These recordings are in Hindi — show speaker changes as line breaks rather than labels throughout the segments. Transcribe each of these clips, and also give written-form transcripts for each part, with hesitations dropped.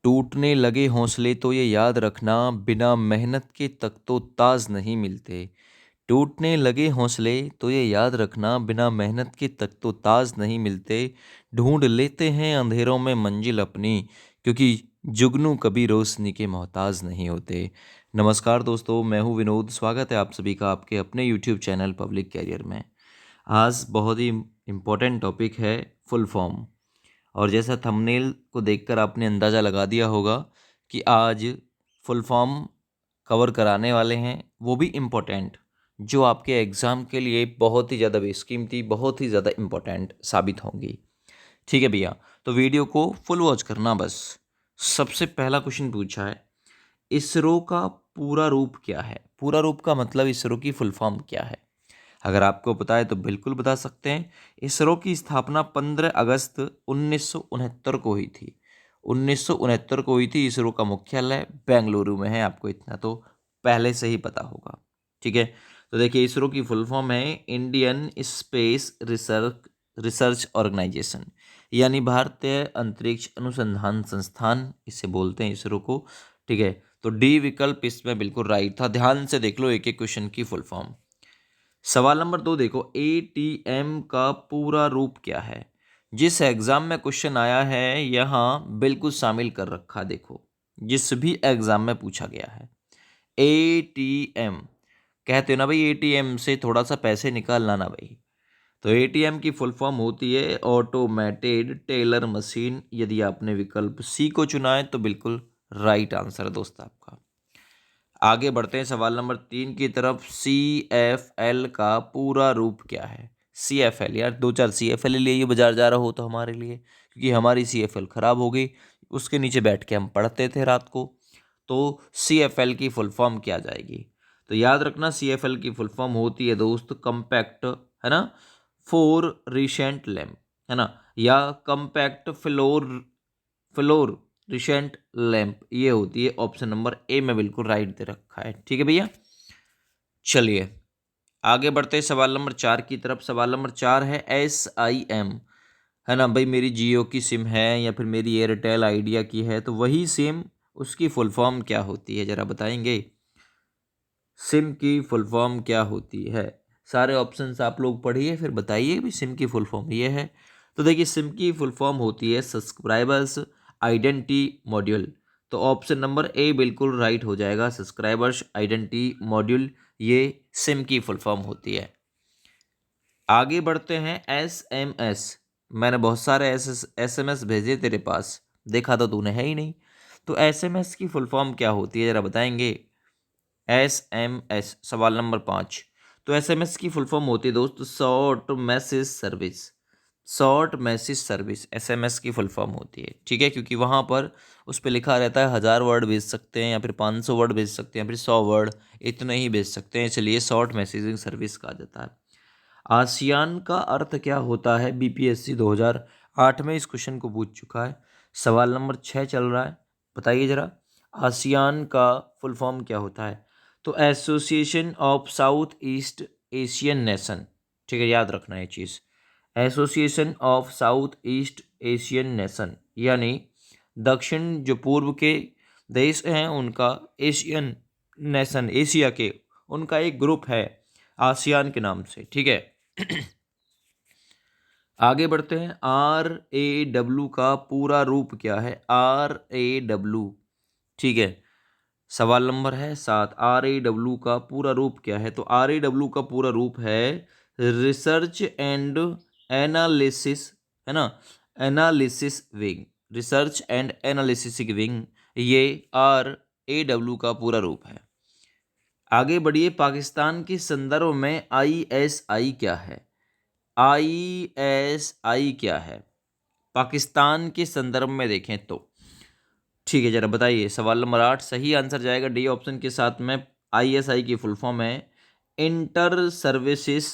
टूटने लगे हौसले तो ये याद रखना, बिना मेहनत के तख्तो-ताज नहीं मिलते। टूटने लगे हौसले तो ये याद रखना, बिना मेहनत के तख्तो-ताज नहीं मिलते। ढूँढ लेते हैं अंधेरों में मंजिल अपनी, क्योंकि जुगनू कभी रोशनी के मोहताज नहीं होते। नमस्कार दोस्तों, मैं हूँ विनोद। स्वागत है आप सभी का आपके अपने यूट्यूब चैनल पब्लिक कैरियर में। आज बहुत ही इम्पोर्टेंट टॉपिक है फुल फॉर्म। और जैसा थंबनेल को देखकर आपने अंदाज़ा लगा दिया होगा कि आज फुल फॉर्म कवर कराने वाले हैं, वो भी इम्पोर्टेंट, जो आपके एग्ज़ाम के लिए बहुत ही ज़्यादा बेशकीमती, बहुत ही ज़्यादा इम्पोर्टेंट साबित होंगी। ठीक है भैया, तो वीडियो को फुल वॉच करना बस। सबसे पहला क्वेश्चन पूछा है, इसरो का पूरा रूप क्या है? पूरा रूप का मतलब इसरो की फुल फॉर्म क्या है? अगर आपको पता है तो बिल्कुल बता सकते हैं। इसरो की स्थापना 15 अगस्त 1969 को हुई थी। 1969 को हुई थी। इसरो का मुख्यालय बेंगलुरु में है, आपको इतना तो पहले से ही पता होगा। ठीक है, तो देखिए इसरो की फुल फॉर्म है इंडियन स्पेस रिसर्च ऑर्गेनाइजेशन, यानी भारतीय अंतरिक्ष अनुसंधान संस्थान इसे बोलते हैं इसरो को। ठीक है, तो डी विकल्प इसमें बिल्कुल राइट था। ध्यान से देख लो एक एक क्वेश्चन की फुल फॉर्म। सवाल नंबर 2 देखो, एटीएम का पूरा रूप क्या है? जिस एग्जाम में क्वेश्चन आया है यहाँ बिल्कुल शामिल कर रखा। देखो, जिस भी एग्जाम में पूछा गया है, एटीएम कहते हो ना भाई, एटीएम से थोड़ा सा पैसे निकाल लाना भाई। तो एटीएम की फुल फॉर्म होती है ऑटोमेटेड टेलर मशीन। यदि आपने विकल्प सी को चुना है तो बिल्कुल राइट आंसर है दोस्त आपका। आगे बढ़ते हैं सवाल नंबर 3 की तरफ। सी एफ एल का पूरा रूप क्या है? सी एफ एल, यार 2-4 सी एफ एल ले बाजार जा रहा हो तो हमारे लिए, क्योंकि हमारी सी एफ एल खराब हो गई, उसके नीचे बैठ के हम पढ़ते थे रात को। तो सी एफ एल की फुल फॉर्म क्या जाएगी? तो याद रखना, सी एफ एल की फुल फॉर्म होती है दोस्त कम्पैक्ट, है ना, फोर रिसेंट लैम्प, है ना, या compact floor floor recent lamp, ये होती है। ऑप्शन नंबर ए में बिल्कुल राइट दे रखा है। ठीक है भैया, चलिए आगे बढ़ते हैं सवाल नंबर 4 की तरफ। सवाल नंबर 4 है SIM, है ना भाई, मेरी जियो की सिम है या फिर मेरी एयरटेल आइडिया की है, तो वही सिम, उसकी फुल फॉर्म क्या होती है जरा बताएंगे? सिम की फुल फॉर्म क्या होती है? सारे ऑप्शंस आप लोग पढ़िए फिर बताइए भी सिम की फुल फॉर्म ये है। तो देखिए, सिम की फुल फॉर्म होती है सब्सक्राइबर्स आइडेंटिटी मॉड्यूल। तो ऑप्शन नंबर ए बिल्कुल राइट हो जाएगा, सब्सक्राइबर्स आइडेंटिटी मॉड्यूल, ये सिम की फुल फॉर्म होती है। आगे बढ़ते हैं। SMS, मैंने बहुत सारे SMS भेजे तेरे पास, देखा तो तूने है ही नहीं। तो SMS की फुल फॉर्म क्या होती है जरा बताएंगे? SMS, सवाल नंबर 5। तो SMS की फुल फॉर्म होती है दोस्त short message service. Short message service SMS की फुल फॉर्म होती है। ठीक है, क्योंकि वहाँ पर उस पर लिखा रहता है 1000 वर्ड भेज सकते हैं या फिर 500 वर्ड भेज सकते हैं या फिर 100 वर्ड, इतने ही भेज सकते हैं, इसलिए शॉर्ट मैसेजिंग सर्विस कहा जाता है। आसियान का अर्थ क्या होता है? BPSC 2008 में इस क्वेश्चन को पूछ चुका है। सवाल नंबर 6 चल रहा है, बताइए जरा, आसियान का फुल फॉर्म क्या होता है? तो association of south east Asian nation. ठीक है, याद रखना ये चीज़, association of south east Asian nation, यानी दक्षिण जो पूर्व के देश हैं उनका एशियन नेशन, एशिया के, उनका एक ग्रुप है आसियान के नाम से। ठीक है, आगे बढ़ते हैं। RAW का पूरा रूप क्या है? RAW, ठीक है, सवाल नंबर है 7। RAW का पूरा रूप क्या है? तो RAW का पूरा रूप है रिसर्च एंड एनालिसिस, है ना, analysis wing, research and analysis wing, ये RAW का पूरा रूप है। आगे बढ़िए, पाकिस्तान के संदर्भ में ISI क्या है? ISI क्या है पाकिस्तान के संदर्भ में देखें तो? ठीक है, जरा बताइए। सवाल नंबर 8 सही आंसर जाएगा डी ऑप्शन के साथ में। ISI की फुल फॉर्म है इंटर सर्विसेज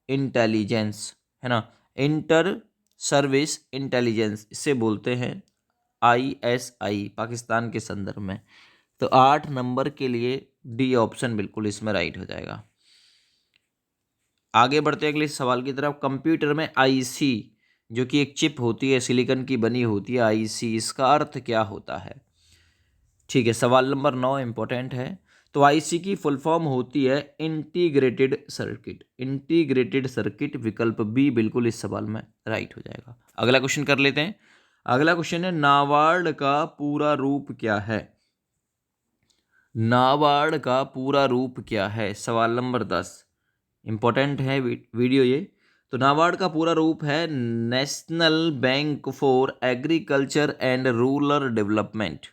इंटेलिजेंस, है ना, इंटर सर्विस इंटेलिजेंस, इसे बोलते हैं ISI पाकिस्तान के संदर्भ में। तो 8 नंबर के लिए डी ऑप्शन बिल्कुल इसमें राइट हो जाएगा। आगे बढ़ते हैं अगले सवाल की तरफ। कंप्यूटर में IC, जो कि एक चिप होती है, सिलिकॉन की बनी होती है IC, इसका अर्थ क्या होता है? ठीक है, सवाल नंबर 9 इम्पोर्टेंट है। तो आईसी की फुल फॉर्म होती है इंटीग्रेटेड सर्किट। इंटीग्रेटेड सर्किट विकल्प बी बिल्कुल इस सवाल में राइट हो जाएगा। अगला क्वेश्चन कर लेते हैं। अगला क्वेश्चन है नाबार्ड का पूरा रूप क्या है। नाबार्ड का पूरा रूप क्या है, सवाल नंबर 10 इम्पोर्टेंट है वीडियो ये। तो नाबार्ड का पूरा रूप है national bank for agriculture and rural development.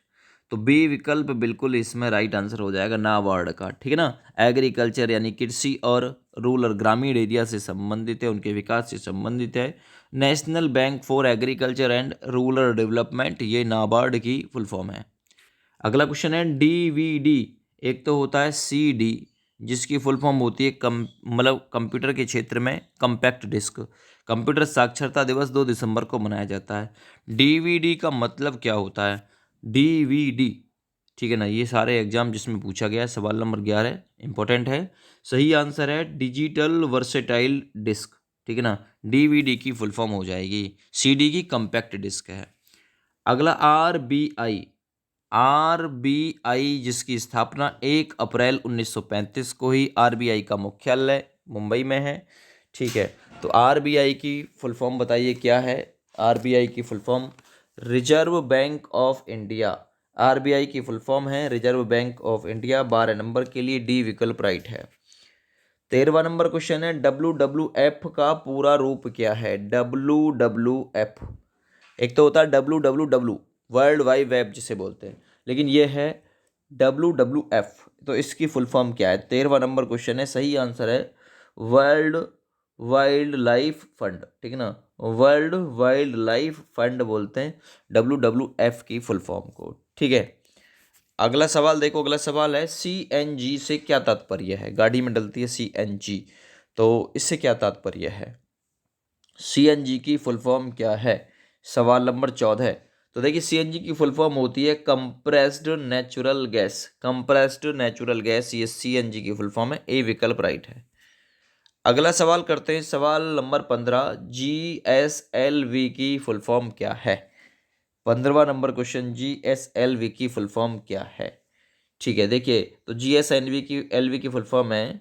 तो बी विकल्प बिल्कुल इसमें राइट आंसर हो जाएगा नाबार्ड का, ठीक है ना। एग्रीकल्चर यानी कृषि और रूरल ग्रामीण एरिया से संबंधित है, उनके विकास से संबंधित है। National bank for agriculture and rural development ये नाबार्ड की फुल फॉर्म है। अगला क्वेश्चन है डीवीडी। एक तो होता है सीडी जिसकी फुल फॉर्म होती है मतलब कंप्यूटर के क्षेत्र में कम्पैक्ट डिस्क। कंप्यूटर साक्षरता दिवस 2 दिसंबर को मनाया जाता है। डीवीडी का मतलब क्या होता है, डीवीडी, ठीक है ना। ये सारे एग्जाम जिसमें पूछा गया है, सवाल नंबर 11 इंपॉर्टेंट है। सही आंसर है डिजिटल वर्सेटाइल डिस्क, ठीक है ना। डीवीडी की फुल फॉर्म हो जाएगी, सीडी की कम्पैक्ट डिस्क है। अगला आरबीआई। आरबीआई जिसकी स्थापना 1 अप्रैल 1935 को ही आरबीआई का मुख्यालय मुंबई में है, ठीक है। तो आरबीआई की फुल फॉर्म बताइए क्या है। आरबीआई की full form reserve bank of India. RBI की फुल फॉर्म है reserve bank of India. 12 number के लिए डी विकल्प राइट है। 13वां नंबर क्वेश्चन है WWF का पूरा रूप क्या है। WWF एक तो होता है WWW वर्ल्ड वाइड वेब जिसे बोलते हैं, लेकिन ये है WWF, तो इसकी फुल फॉर्म क्या है। 13वां नंबर क्वेश्चन है, सही आंसर है वर्ल्ड वाइल्ड लाइफ फंड, ठीक है ना। वर्ल्ड वाइल्ड लाइफ फंड बोलते हैं WWF की फुल फॉर्म को, ठीक है। अगला सवाल देखो, अगला सवाल है CNG से क्या तात्पर्य है। गाड़ी में डलती है CNG, तो इससे क्या तात्पर्य है। CNG की फुल फॉर्म क्या है, सवाल नंबर 14। तो देखिए CNG की फुल फॉर्म होती है compressed natural gas. Compressed natural gas ये CNG की फुल फॉर्म है, ए विकल्प राइट है। अगला सवाल करते हैं, सवाल नंबर 15। GSLV की फुल फॉर्म क्या है। 15वां नंबर क्वेश्चन, GSLV की फुल फॉर्म क्या है, ठीक है। देखिए तो GSLV की फुल फॉर्म है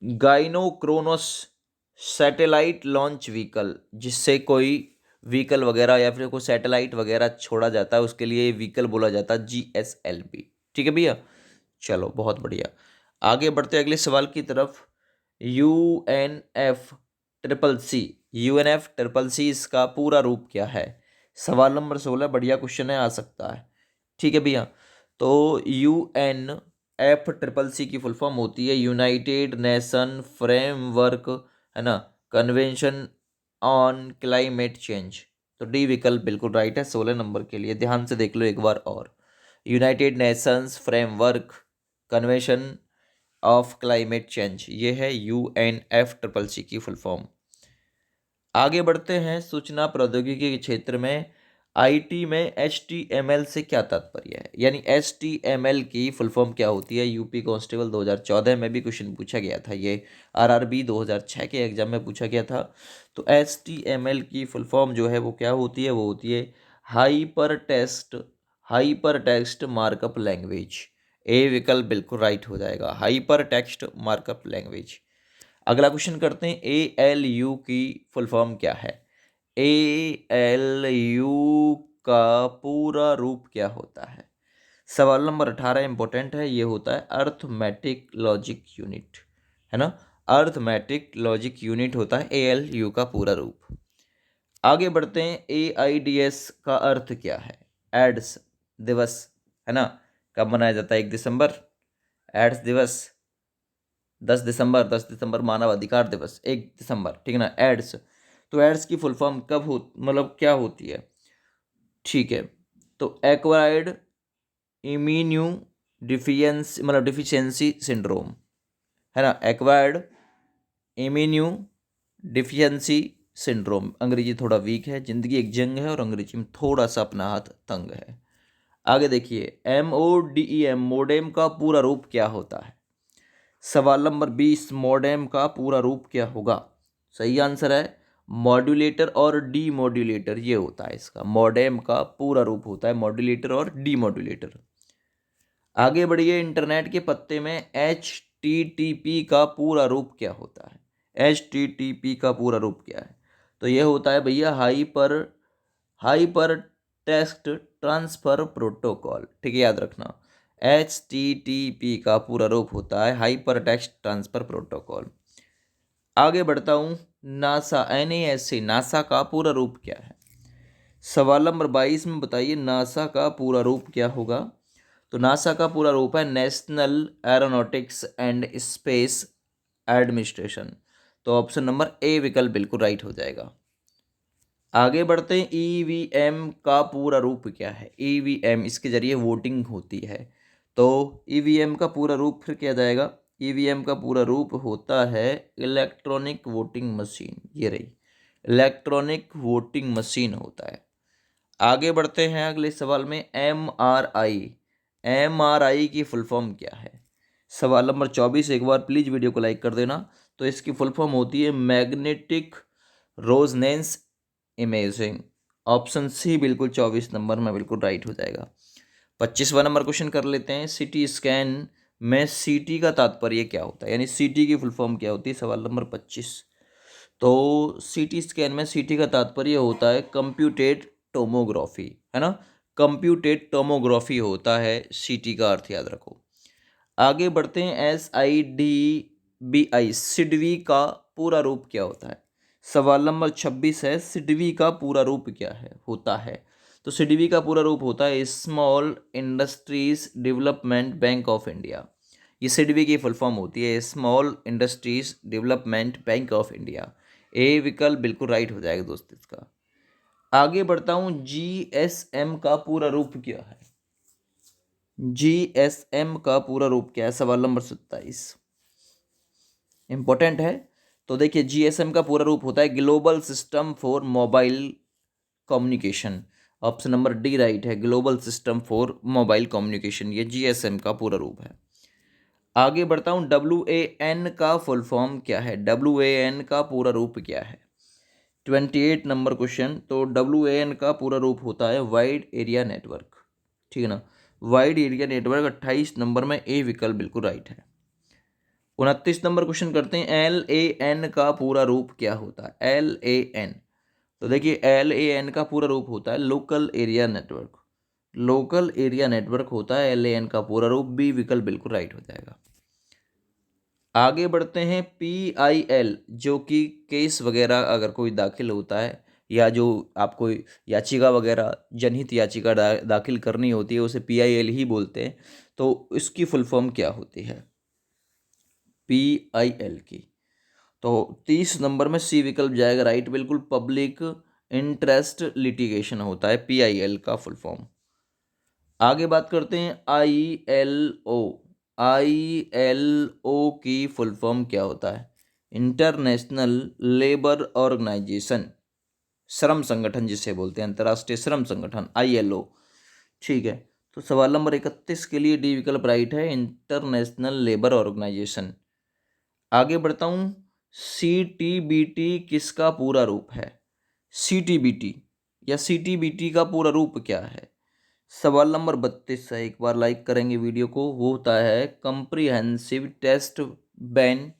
गाइनोक्रोनोस सैटेलाइट लॉन्च व्हीकल। जिससे कोई व्हीकल वगैरह या फिर कोई सैटेलाइट वगैरह छोड़ा जाता है उसके लिए व्हीकल बोला जाता है GSLV, ठीक है भैया। चलो बहुत बढ़िया, आगे बढ़ते अगले सवाल की तरफ। UNFCCC UNFCCC इसका पूरा रूप क्या है। सवाल नंबर 16 बढ़िया क्वेश्चन है, आ सकता है, ठीक है भैया। तो UNFCCC की फुल फॉर्म होती है यूनाइटेड नेशन फ्रेमवर्क, है ना, कन्वेंशन ऑन क्लाइमेट चेंज। तो डी विकल्प बिल्कुल राइट है 16 नंबर के लिए। ध्यान से देख लो एक बार और, United Nations framework convention of climate change, ये है UNFCCC की फुल फॉर्म। आगे बढ़ते हैं, सूचना प्रौद्योगिकी के क्षेत्र में IT में HTML से क्या तात्पर्य है, यानी HTML की फुल फॉर्म क्या होती है। यूपी कांस्टेबल 2014 में भी क्वेश्चन पूछा गया था, ये RRB 2006 के एग्जाम में पूछा गया था। तो HTML की फुल फॉर्म जो है वो क्या होती है, वो होती है हाइपर टेक्स्ट मार्कअप लैंग्वेज। ए विकल्प बिल्कुल राइट हो जाएगा, हाइपर टेक्स्ट मार्कअप लैंग्वेज। अगला क्वेश्चन करते हैं, ALU की फुल फॉर्म क्या है। ALU का पूरा रूप क्या होता है। सवाल नंबर 18 इंपॉर्टेंट है, ये होता है अर्थमेटिक लॉजिक यूनिट, है ना। अर्थमेटिक लॉजिक यूनिट होता है ALU का पूरा रूप। आगे बढ़ते हैं, AIDS का अर्थ क्या है। एड्स दिवस, है ना, कब मनाया जाता है। 1 दिसंबर एड्स दिवस, 10 दिसंबर मानव अधिकार दिवस 1 दिसंबर, ठीक है ना। एड्स, तो एड्स की फुल फॉर्म कब हो मतलब क्या होती है, ठीक है। तो एक्वायर्ड इम्यूनो डिफिशियंसी मतलब डिफिशियंसी सिंड्रोम, है ना। Acquired immuno deficiency syndrome. अंग्रेजी थोड़ा वीक है, जिंदगी एक जंग है और अंग्रेजी में थोड़ा सा अपना हाथ तंग है। आगे देखिए, MODEM मोडेम का पूरा रूप क्या होता है। सवाल नंबर 20 मोडेम का पूरा रूप क्या होगा। सही आंसर है मॉड्यूलेटर और डीमॉड्यूलेटर ये होता है इसका, मॉडेम का पूरा रूप होता है मॉड्यूलेटर और डीमॉड्यूलेटर। आगे बढ़िए, इंटरनेट के पत्ते में HTTP का पूरा रूप क्या होता है? HTTP का पूरा रूप क्या है? तो ये होता है भैया हाइपर टेक्स्ट ट्रांसफर प्रोटोकॉल। ठीक है, याद रखना, HTTP का पूरा रूप होता है हाइपर टेक्स्ट ट्रांसफर प्रोटोकॉल। आगे बढ़ता हूँ, नासा का पूरा रूप क्या है? सवाल नंबर 22 में बताइए नासा का पूरा रूप क्या होगा? तो नासा का पूरा रूप है national aeronautics and space administration. तो ऑप्शन नंबर ए विकल्प बिल्कुल राइट हो जाएगा। आगे बढ़ते हैं, ईवीएम का पूरा रूप क्या है? ईवीएम, इसके जरिए वोटिंग होती है, तो ईवीएम का पूरा रूप फिर क्या जाएगा? ईवीएम का पूरा रूप होता है इलेक्ट्रॉनिक वोटिंग मशीन। ये रही, इलेक्ट्रॉनिक वोटिंग मशीन होता है। आगे बढ़ते हैं अगले सवाल में, एमआरआई की फुल फॉर्म क्या है? सवाल नंबर 24, एक बार प्लीज वीडियो को लाइक कर देना। तो इसकी फुल फॉर्म होती है मैग्नेटिक रोजनेंस इमेजिंग। ऑप्शन सी बिल्कुल 24 नंबर में बिल्कुल राइट हो जाएगा। 25वां नंबर क्वेश्चन कर लेते हैं, सिटी स्कैन में सीटी का तात्पर्य क्या होता है, यानी सीटी की फुल फॉर्म क्या होती है? सवाल नंबर 25। तो सीटी स्कैन में सीटी का तात्पर्य होता है कंप्यूटेड टोमोग्राफी, है ना, कंप्यूटेड टोमोग्राफी होता है सीटी का अर्थ, याद रखो। आगे बढ़ते हैं, SIDBI सिडवी का पूरा रूप क्या होता है? सवाल नंबर 26 है, सिडवी का पूरा रूप क्या है होता है? तो सिडवी का पूरा रूप होता है small industries development bank of India. ये सिडवी की फुल फॉर्म होती है small industries development bank of India. A विकल्प बिल्कुल राइट हो जाएगा दोस्त इसका। आगे बढ़ता हूँ, GSM का पूरा रूप क्या है? GSM का पूरा रूप क्या है? सवाल नंबर 27 इंपॉर्टेंट है। तो देखिए, GSM का पूरा रूप होता है global system for mobile communication. Option number D right है, global system for mobile communication, ये GSM का पूरा रूप है। आगे बढ़ता हूँ, WAN का फुल फॉर्म क्या है? WAN का पूरा रूप क्या है? 28 नंबर क्वेश्चन। तो WAN का पूरा रूप होता है वाइड एरिया नेटवर्क। ठीक है ना, वाइड एरिया नेटवर्क। 28 नंबर में ए विकल्प बिल्कुल राइट है। 29 नंबर क्वेश्चन करते हैं, LAN का पूरा रूप क्या होता है? LAN, तो देखिए LAN का पूरा रूप होता है local area network. Local area network होता है LAN का पूरा रूप, बी विकल्प बिल्कुल राइट हो जाएगा। आगे बढ़ते हैं, PIL, जो कि केस वगैरह अगर कोई दाखिल होता है या जो आपको याचिका वगैरह जनहित याचिका दाखिल करनी होती है, उसे PIL ही बोलते हैं। तो इसकी फुल फॉर्म क्या होती है PIL की? तो 30 नंबर में सी विकल्प जाएगा राइट बिल्कुल, पब्लिक इंटरेस्ट लिटिगेशन होता है PIL का फुल फॉर्म। आगे बात करते हैं, ILO की फुल फॉर्म क्या होता है? इंटरनेशनल लेबर ऑर्गेनाइजेशन, श्रम संगठन जिसे बोलते हैं, अंतर्राष्ट्रीय श्रम संगठन ILO। ठीक है, तो सवाल नंबर 31 के लिए डी विकल्प राइट है, इंटरनेशनल लेबर ऑर्गेनाइजेशन। आगे बढ़ता हूँ, CTBT किसका पूरा रूप है? CTBT या CTBT का पूरा रूप क्या है? सवाल नंबर 32 है, एक बार लाइक करेंगे वीडियो को। वो होता है कंप्रीहेंसिव टेस्ट बैन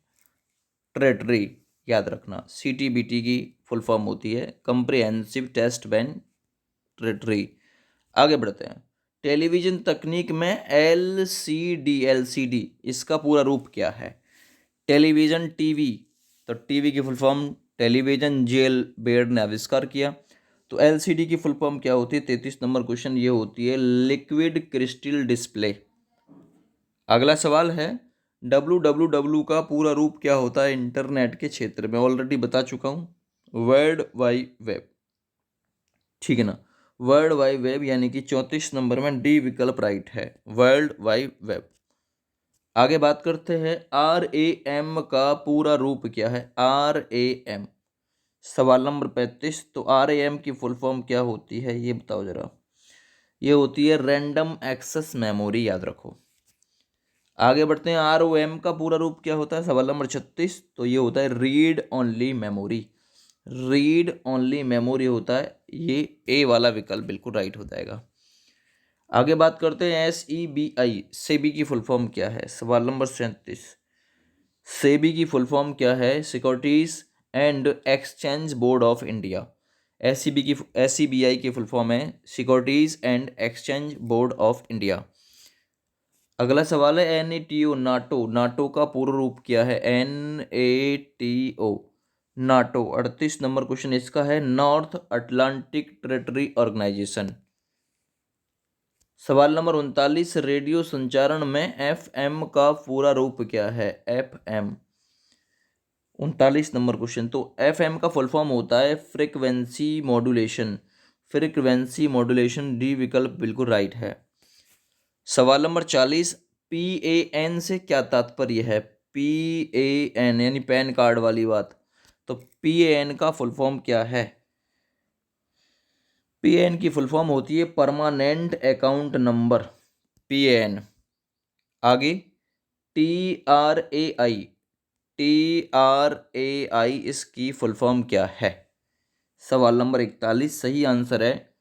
टेरेटरी। याद रखना, CTBT की फुल फॉर्म होती है कंप्रीहेंसिव टेस्ट बैन टेरेटरी। आगे बढ़ते हैं, टेलीविजन तकनीक में LCD इसका पूरा रूप क्या है? टेलीविजन टीवी, तो टीवी की फुल फॉर्म टेलीविजन जेल बेयर ने आविष्कार किया। तो LCD की फुल फॉर्म क्या होती है? 33 नंबर क्वेश्चन ये होती है लिक्विड क्रिस्टल डिस्प्ले। अगला सवाल है, WWW का पूरा रूप क्या होता है? इंटरनेट के क्षेत्र में ऑलरेडी बता चुका हूँ, वर्ल्ड वाइड वेब। ठीक है ना, वर्ल्ड वाइड वेब, यानी कि 34 नंबर में डी विकल्प राइट है, वर्ल्ड वाइड वेब। आगे बात करते हैं, RAM का पूरा रूप क्या है? RAM, सवाल नंबर 35। तो RAM की फुल फॉर्म क्या होती है, ये बताओ जरा। ये होती है रैंडम एक्सेस मेमोरी, याद रखो। आगे बढ़ते हैं, ROM का पूरा रूप क्या होता है? सवाल नंबर 36। तो ये होता है read only memory, read only memory होता है, ये ए वाला विकल्प बिल्कुल राइट हो जाएगा। आगे बात करते हैं SEBI, सेबी की फुल फॉर्म क्या है? सवाल नंबर 37। सेबी की फुल फॉर्म क्या है? Securities and exchange board of India. SEBI की फुल फॉर्म है securities and exchange board of India. अगला सवाल है NATO, नाटो का पूर्ण रूप क्या है? NATO, NATO. 38 नंबर क्वेश्चन इसका है नॉर्थ अटलांटिक टेरिटरी ऑर्गेनाइजेशन। सवाल नंबर 39, रेडियो संचारण में FM का पूरा रूप क्या है? FM। 39 नंबर क्वेश्चन, तो FM का फुल फॉर्म होता है frequency modulation. Frequency modulation, D विकल्प बिल्कुल राइट है। सवाल नंबर 40, PAN से क्या तात्पर्य है? PAN यानी पैन कार्ड वाली बात, तो PAN का फुल फॉर्म क्या है? PAN की फुल फॉर्म होती है परमानेंट अकाउंट नंबर, PAN। आगे TRAI, TRAI इसकी फुल फॉर्म क्या है? सवाल नंबर 41, सही आंसर है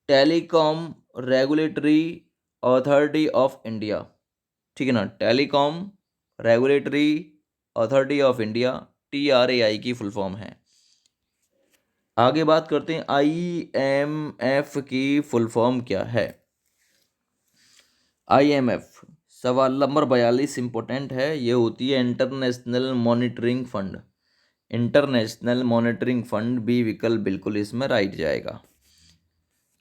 telecom regulatory authority of India. ठीक है ना, telecom regulatory authority of India, TRAI की फुल फॉर्म है। आगे बात करते हैं IMF की फुल फॉर्म क्या है? IMF, सवाल नंबर 42 इंपॉर्टेंट है, ये होती है international monitoring fund. International monitoring fund, B विकल्प बिल्कुल इसमें राइट जाएगा।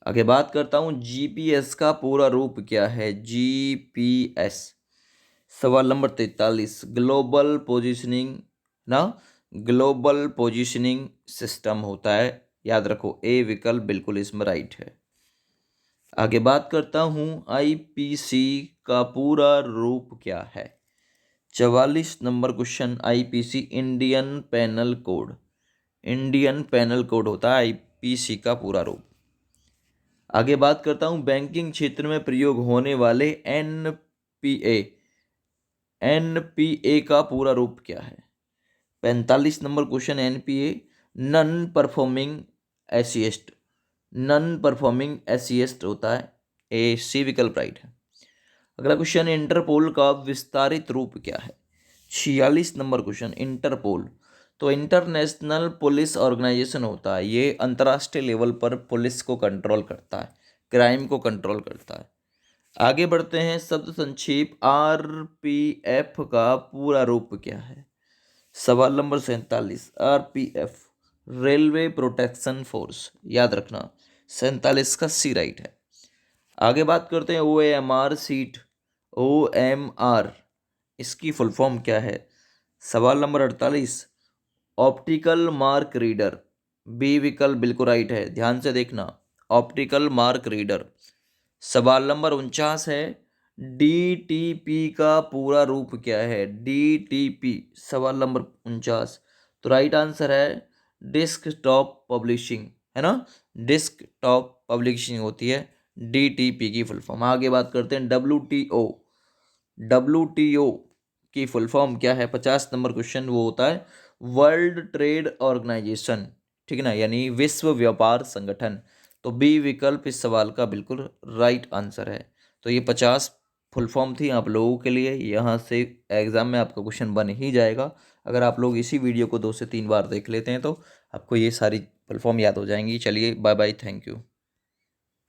आगे बात करता हूँ GPS का पूरा रूप क्या है? GPS। सवाल नंबर 43, ग्लोबल पोजीशनिंग ना, ग्लोबल पोजीशनिंग सिस्टम होता है, याद रखो, ए विकल्प बिल्कुल इसमें राइट है। आगे बात करता हूँ IPC का पूरा रूप क्या है? 44 number question, IPC Indian penal code. Indian penal code होता है IPC का पूरा रूप। आगे बात करता हूँ बैंकिंग क्षेत्र में प्रयोग होने वाले NPA का पूरा रूप क्या है? 45 number question, NPA non performing asset, non performing asset होता है, ए सी विकल्प राइट है। अगला क्वेश्चन, इंटरपोल का विस्तारित रूप क्या है? 46 नंबर क्वेश्चन, इंटरपोल तो इंटरनेशनल पुलिस ऑर्गेनाइजेशन होता है, ये अंतर्राष्ट्रीय लेवल पर पुलिस को कंट्रोल करता है, क्राइम को कंट्रोल करता है। आगे बढ़ते हैं, शब्द संक्षेप RPF का पूरा रूप क्या है? सवाल number 47, RPF railway protection force, याद रखना 47 का सी राइट है। आगे बात करते हैं OMR सीट, OMR इसकी फुल फॉर्म क्या है? सवाल नंबर 48, ऑप्टिकल मार्क रीडर, बी विकल्प बिल्कुल राइट है, ध्यान से देखना, ऑप्टिकल मार्क रीडर। सवाल नंबर 49 है DTP का पूरा रूप क्या है? DTP, सवाल नंबर 49, तो राइट आंसर है डिस्कटॉप पब्लिशिंग, है ना, डिस्कटॉप पब्लिशिंग होती है DTP की फुल फॉर्म। आगे बात करते हैं WTO की फुल फॉर्म क्या है? 50 नंबर क्वेश्चन, वो होता है वर्ल्ड ट्रेड ऑर्गेनाइजेशन, ठीक है ना, यानी विश्व व्यापार संगठन, तो बी विकल्प इस सवाल का बिल्कुल राइट आंसर है। तो ये 50 फुल फॉर्म थी आप लोगों के लिए, यहाँ से एग्ज़ाम में आपका क्वेश्चन बन ही जाएगा। अगर आप लोग इसी वीडियो को 2 से 3 बार देख लेते हैं तो आपको ये सारी फुल फॉर्म याद हो जाएंगी। चलिए बाय बाय, थैंक यू।